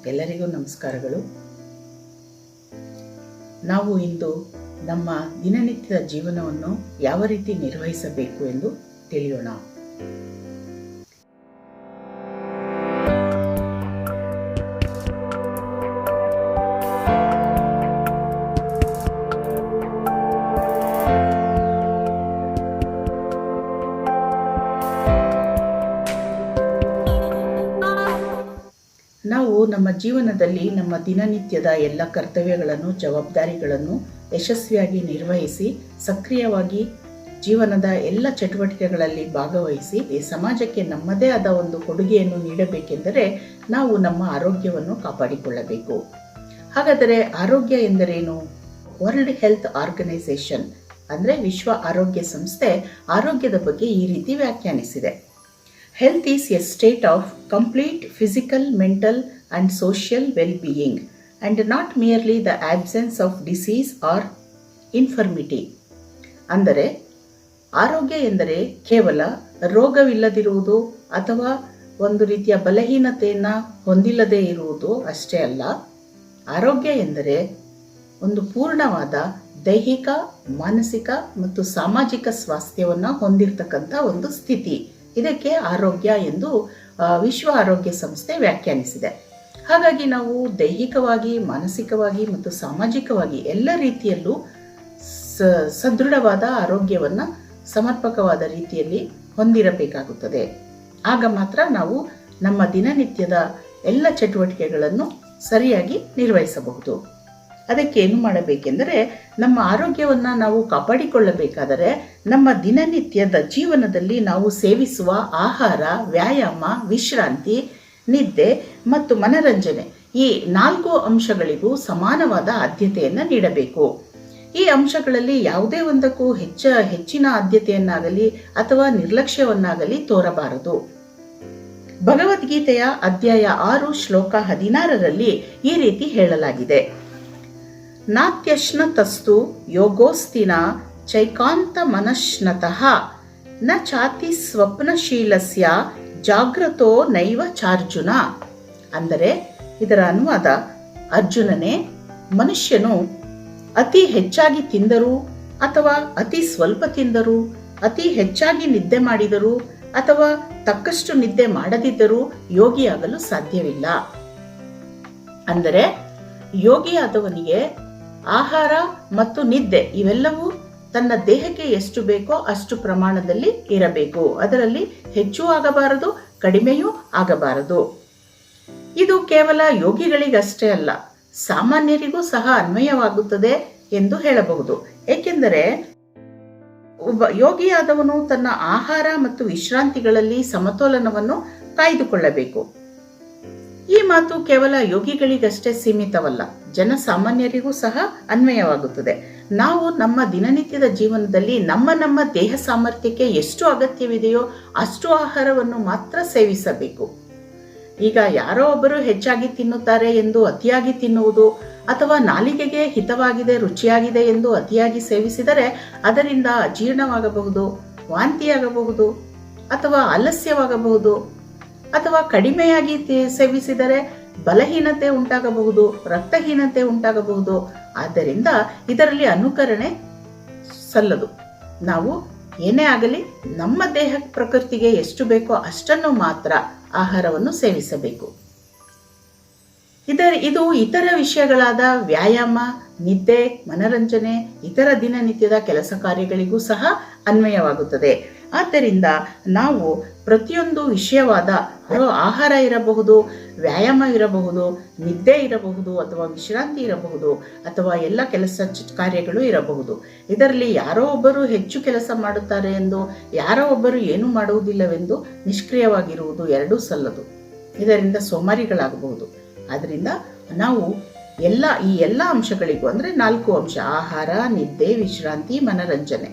ಎಲ್ಲರಿಗೂ ನಮಸ್ಕಾರಗಳು. ನಾವು ಇಂದು ನಮ್ಮ ದಿನನಿತ್ಯದ ಜೀವನವನ್ನು ಯಾವ ರೀತಿ ನಿರ್ವಹಿಸಬೇಕು ಎಂದು ತಿಳಿಯೋಣ. ನಾವು ನಮ್ಮ ಜೀವನದಲ್ಲಿ ನಮ್ಮ ದಿನನಿತ್ಯದ ಎಲ್ಲ ಕರ್ತವ್ಯಗಳನ್ನು, ಜವಾಬ್ದಾರಿಗಳನ್ನು ಯಶಸ್ವಿಯಾಗಿ ನಿರ್ವಹಿಸಿ ಸಕ್ರಿಯವಾಗಿ ಜೀವನದ ಎಲ್ಲ ಚಟುವಟಿಕೆಗಳಲ್ಲಿ ಭಾಗವಹಿಸಿ ಈ ಸಮಾಜಕ್ಕೆ ನಮ್ಮದೇ ಆದ ಒಂದು ಕೊಡುಗೆಯನ್ನು ನೀಡಬೇಕೆಂದರೆ ನಾವು ನಮ್ಮ ಆರೋಗ್ಯವನ್ನು ಕಾಪಾಡಿಕೊಳ್ಳಬೇಕು. ಹಾಗಾದರೆ ಆರೋಗ್ಯ ಎಂದರೇನು? ವರ್ಲ್ಡ್ ಹೆಲ್ತ್ ಆರ್ಗನೈಸೇಷನ್ ಅಂದರೆ ವಿಶ್ವ ಆರೋಗ್ಯ ಸಂಸ್ಥೆ ಆರೋಗ್ಯದ ಬಗ್ಗೆ ಈ ರೀತಿ ವ್ಯಾಖ್ಯಾನಿಸಿದೆ. Health is a state of complete physical, mental and social well-being and not merely the absence of disease or infirmity. ಅಂದರೆ ಆರೋಗ್ಯ ಎಂದರೆ ಕೇವಲ ರೋಗವಿಲ್ಲದಿರುವುದು ಅಥವಾ ಒಂದು ರೀತಿಯ ಬಲಹೀನತೆಯನ್ನು ಹೊಂದಿಲ್ಲದೆ ಇರುವುದು ಅಷ್ಟೇ ಅಲ್ಲ. ಆರೋಗ್ಯ ಎಂದರೆ ಒಂದು ಪೂರ್ಣವಾದ ದೈಹಿಕ, ಮಾನಸಿಕ ಮತ್ತು ಸಾಮಾಜಿಕ ಸ್ವಾಸ್ಥ್ಯವನ್ನು ಹೊಂದಿರತಕ್ಕಂಥ ಒಂದು ಸ್ಥಿತಿ. ಇದಕ್ಕೆ ಆರೋಗ್ಯ ಎಂದು ವಿಶ್ವ ಆರೋಗ್ಯ ಸಂಸ್ಥೆ ವ್ಯಾಖ್ಯಾನಿಸಿದೆ. ಹಾಗಾಗಿ ನಾವು ದೈಹಿಕವಾಗಿ, ಮಾನಸಿಕವಾಗಿ ಮತ್ತು ಸಾಮಾಜಿಕವಾಗಿ ಎಲ್ಲ ರೀತಿಯಲ್ಲೂ ಸದೃಢವಾದ ಆರೋಗ್ಯವನ್ನು ಸಮರ್ಪಕವಾದ ರೀತಿಯಲ್ಲಿ ಹೊಂದಿರಬೇಕಾಗುತ್ತದೆ. ಆಗ ಮಾತ್ರ ನಾವು ನಮ್ಮ ದಿನನಿತ್ಯದ ಎಲ್ಲ ಚಟುವಟಿಕೆಗಳನ್ನು ಸರಿಯಾಗಿ ನಿರ್ವಹಿಸಬಹುದು. ಅದಕ್ಕೆ ಏನು ಮಾಡಬೇಕೆಂದರೆ, ನಮ್ಮ ಆರೋಗ್ಯವನ್ನು ನಾವು ಕಾಪಾಡಿಕೊಳ್ಳಬೇಕಾದರೆ ನಮ್ಮ ದಿನನಿತ್ಯದ ಜೀವನದಲ್ಲಿ ನಾವು ಸೇವಿಸುವ ಆಹಾರ, ವ್ಯಾಯಾಮ, ವಿಶ್ರಾಂತಿ, ನಿದ್ದೆ ಮತ್ತು ಮನರಂಜನೆ ಈ 4 ಅಂಶಗಳಿಗೂ ಸಮಾನವಾದ ಆದ್ಯತೆಯನ್ನು ನೀಡಬೇಕು. ಈ ಅಂಶಗಳಲ್ಲಿ ಯಾವುದೇ ಒಂದಕ್ಕೂ ಹೆಚ್ಚಿನ ಆದ್ಯತೆಯನ್ನಾಗಲಿ ಅಥವಾ ನಿರ್ಲಕ್ಷ್ಯವನ್ನಾಗಲಿ ತೋರಬಾರದು. ಭಗವದ್ಗೀತೆಯ ಅಧ್ಯಾಯ 6 ಶ್ಲೋಕ 16ರಲ್ಲಿ ಈ ರೀತಿ ಹೇಳಲಾಗಿದೆ: ನಾತ್ಯಶ್ನತಸ್ತು ಯೋಗೋಸ್ತಿನ ಚೈಕಾಂತ ಮನಶ್ನತಃ ನ ಚಾತಿ ಸ್ವಪ್ನಶೀಲಸ್ಯ ಜಾಗ್ರತೋ ನೈವ ಚಾರ್ಜುನ. ಅಂದರೆ ಇದರ ಅನುವಾದ: ಅರ್ಜುನನೇ, ಮನುಷ್ಯನು ಅತಿ ಹೆಚ್ಚಾಗಿ ತಿಂದರೂ ಅಥವಾ ಅತಿ ಸ್ವಲ್ಪ ತಿಂದರೂ, ಅತಿ ಹೆಚ್ಚಾಗಿ ನಿದ್ದೆ ಮಾಡಿದರೂ ಅಥವಾ ತಕ್ಕಷ್ಟು ನಿದ್ದೆ ಮಾಡದಿದ್ದರೂ ಯೋಗಿಯಾಗಲು ಸಾಧ್ಯವಿಲ್ಲ. ಅಂದರೆ ಯೋಗಿಯಾದವನಿಗೆ ಆಹಾರ ಮತ್ತು ನಿದ್ದೆ ಇವೆಲ್ಲವೂ ತನ್ನ ದೇಹಕ್ಕೆ ಎಷ್ಟು ಬೇಕೋ ಅಷ್ಟು ಪ್ರಮಾಣದಲ್ಲಿ ಇರಬೇಕು. ಅದರಲ್ಲಿ ಹೆಚ್ಚು ಆಗಬಾರದು, ಕಡಿಮೆಯೂ ಆಗಬಾರದು. ಇದು ಕೇವಲ ಯೋಗಿಗಳಿಗಷ್ಟೇ ಅಲ್ಲ, ಸಾಮಾನ್ಯರಿಗೂ ಸಹ ಅನ್ವಯವಾಗುತ್ತದೆ ಎಂದು ಹೇಳಬಹುದು. ಏಕೆಂದರೆ ಒಬ್ಬ ಯೋಗಿಯಾದವನು ತನ್ನ ಆಹಾರ ಮತ್ತು ವಿಶ್ರಾಂತಿಗಳಲ್ಲಿ ಸಮತೋಲನವನ್ನು ಕಾಯ್ದುಕೊಳ್ಳಬೇಕು. ಈ ಮಾತು ಕೇವಲ ಯೋಗಿಗಳಿಗಷ್ಟೇ ಸೀಮಿತವಲ್ಲ, ಜನಸಾಮಾನ್ಯರಿಗೂ ಸಹ ಅನ್ವಯವಾಗುತ್ತದೆ. ನಾವು ನಮ್ಮ ದಿನನಿತ್ಯದ ಜೀವನದಲ್ಲಿ ನಮ್ಮ ದೇಹ ಸಾಮರ್ಥ್ಯಕ್ಕೆ ಎಷ್ಟು ಅಗತ್ಯವಿದೆಯೋ ಅಷ್ಟು ಆಹಾರವನ್ನು ಮಾತ್ರ ಸೇವಿಸಬೇಕು. ಈಗ ಯಾರೋ ಒಬ್ಬರು ಹೆಚ್ಚಾಗಿ ತಿನ್ನುತ್ತಾರೆ ಎಂದು ಅತಿಯಾಗಿ ತಿನ್ನುವುದು ಅಥವಾ ನಾಲಿಗೆಗೆ ಹಿತವಾಗಿದೆ, ರುಚಿಯಾಗಿದೆ ಎಂದು ಅತಿಯಾಗಿ ಸೇವಿಸಿದರೆ ಅದರಿಂದ ಅಜೀರ್ಣವಾಗಬಹುದು, ವಾಂತಿಯಾಗಬಹುದು ಅಥವಾ ಆಲಸ್ಯವಾಗಬಹುದು. ಅಥವಾ ಕಡಿಮೆಯಾಗಿ ಸೇವಿಸಿದರೆ ಬಲಹೀನತೆ ಉಂಟಾಗಬಹುದು, ರಕ್ತಹೀನತೆ ಉಂಟಾಗಬಹುದು. ಆದ್ದರಿಂದ ಇದರಲ್ಲಿ ಅನುಕರಣೆ ಸಲ್ಲದು. ನಾವು ಏನೇ ಆಗಲಿ ನಮ್ಮ ದೇಹ ಪ್ರಕೃತಿಗೆ ಎಷ್ಟು ಬೇಕೋ ಅಷ್ಟನ್ನು ಮಾತ್ರ ಆಹಾರವನ್ನು ಸೇವಿಸಬೇಕು. ಇದು ಇತರ ವಿಷಯಗಳಾದ ವ್ಯಾಯಾಮ, ನಿದ್ದೆ, ಮನರಂಜನೆ, ಇತರ ದಿನನಿತ್ಯದ ಕೆಲಸ ಕಾರ್ಯಗಳಿಗೂ ಸಹ ಅನ್ವಯವಾಗುತ್ತದೆ. ಆದ್ದರಿಂದ ನಾವು ಪ್ರತಿಯೊಂದು ವಿಷಯವಾದ ಆಹಾರ ಇರಬಹುದು, ವ್ಯಾಯಾಮ ಇರಬಹುದು, ನಿದ್ದೆ ಇರಬಹುದು ಅಥವಾ ವಿಶ್ರಾಂತಿ ಇರಬಹುದು ಅಥವಾ ಎಲ್ಲ ಕೆಲಸ ಕಾರ್ಯಗಳು ಇರಬಹುದು. ಇದರಲ್ಲಿ ಯಾರೋ ಒಬ್ಬರು ಹೆಚ್ಚು ಕೆಲಸ ಮಾಡುತ್ತಾರೆ ಎಂದು, ಯಾರೋ ಒಬ್ಬರು ಏನು ಮಾಡುವುದಿಲ್ಲವೆಂದು ನಿಷ್ಕ್ರಿಯವಾಗಿರುವುದು ಎರಡೂ ಸಲ್ಲದು. ಇದರಿಂದ ಸೋಮಾರಿಗಳಾಗಬಹುದು. ಆದ್ದರಿಂದ ನಾವು ಈ ಎಲ್ಲ ಅಂಶಗಳಿಗೂ ಅಂದರೆ 4 ಅಂಶ: ಆಹಾರ, ನಿದ್ದೆ, ವಿಶ್ರಾಂತಿ, ಮನರಂಜನೆ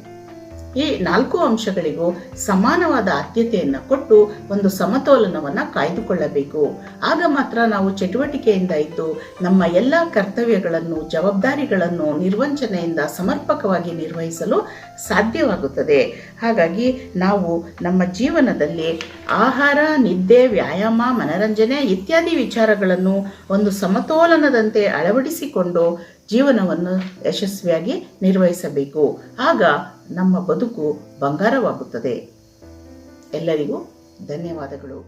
ಈ 4 ಅಂಶಗಳಿಗೂ ಸಮಾನವಾದ ಆದ್ಯತೆಯನ್ನು ಕೊಟ್ಟು ಒಂದು ಸಮತೋಲನವನ್ನು ಕಾಯ್ದುಕೊಳ್ಳಬೇಕು. ಆಗ ಮಾತ್ರ ನಾವು ಚಟುವಟಿಕೆಯಿಂದ ಇದ್ದು ನಮ್ಮ ಎಲ್ಲ ಕರ್ತವ್ಯಗಳನ್ನು, ಜವಾಬ್ದಾರಿಗಳನ್ನು ನಿರ್ವಂಚನೆಯಿಂದ ಸಮರ್ಪಕವಾಗಿ ನಿರ್ವಹಿಸಲು ಸಾಧ್ಯವಾಗುತ್ತದೆ. ಹಾಗಾಗಿ ನಾವು ನಮ್ಮ ಜೀವನದಲ್ಲಿ ಆಹಾರ, ನಿದ್ದೆ, ವ್ಯಾಯಾಮ, ಮನರಂಜನೆ ಇತ್ಯಾದಿ ವಿಚಾರಗಳನ್ನು ಒಂದು ಸಮತೋಲನದಂತೆ ಅಳವಡಿಸಿಕೊಂಡು ಜೀವನವನ್ನು ಯಶಸ್ವಿಯಾಗಿ ನಿರ್ವಹಿಸಬೇಕು. ಆಗ ನಮ್ಮ ಬದುಕು ಬಂಗಾರವಾಗುತ್ತದೆ. ಎಲ್ಲರಿಗೂ ಧನ್ಯವಾದಗಳು.